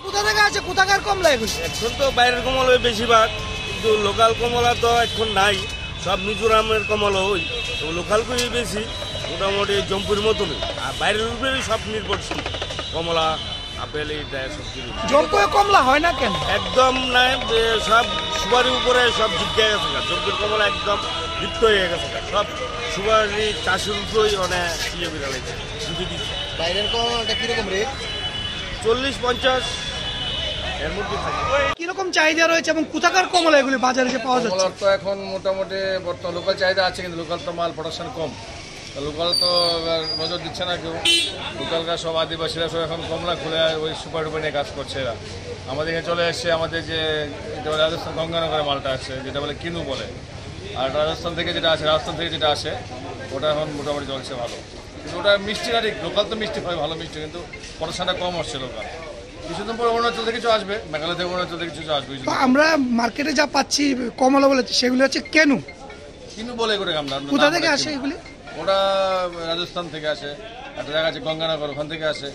কোথা থেকে আছে, কোথাকার কমলা এগুলো? এখন তো বাইরের কমলা বেশিরভাগ, কিন্তু লোকাল কমলা তো এখন নাই, সব মিজোরামের কমলা ওই তো লোকাল করে বেশি, মোটামুটি জম্পুর মতনই। আর বাইরের উপরেই সব নির্ভরশীল, কমলা আপেল এইটা সব কিছু। জম্পুয়ে কমলা হয় না কেন? একদম নাই, সব সুপারির উপরে সব ঝুঁকে গেছে, জম্পুর কমলা একদম লিপ্ত হয়ে গেছে, সব সুপারি চাষের উপরেই অনেক ইয়ে বেড়ালেছে। বাইরের কমলাটা কিরকম রেট? 40-50 এর মধ্যে থাকে। কিরকম চাহিদা রয়েছে এবং কোথাকার কমলা এগুলি বাজারে যে পাওয়া যাচ্ছে? কমলার তো এখন মোটামুটি বর্তমান লোকাল চাহিদা আছে, কিন্তু লোকাল তো মাল প্রোডাকশন কম, লোকাল তো নজর দিচ্ছে না কেউ। লোকালকার সব আদিবাসীরা সব এখন কমলা খুলে ওই সুপার ডুপার নিয়ে কাজ করছে। এরা আমাদের এখানে চলে এসছে, আমাদের যে এটা বলে রাজস্থান গঙ্গানগরের মালটা আসছে, যেটা বলে কিনু বলে, আর রাজস্থান থেকে যেটা আসে ওটা এখন মোটামুটি চলছে ভালো। কিন্তু ওটা মিষ্টিটা ঠিক, লোকাল তো মিষ্টি হয়, ভালো মিষ্টি, কিন্তু প্রোডাকশনটা কম হচ্ছে লোকাল। কিছুদিন পর অরুণাচল থেকে কিছু আসবে, মেঘালয় থেকে অরুণাচল থেকে কিছু আসবে। তো আমরা মার্কেটে যা পাচ্ছি কমলা বলে সেগুলি হচ্ছে কেন, কিনু বলে করে আমরা। কোথা থেকে আসে এগুলি? ওটা রাজস্থান থেকে আসে, একটা জায়গা আছে গঙ্গানগর, ওখান থেকে আসে।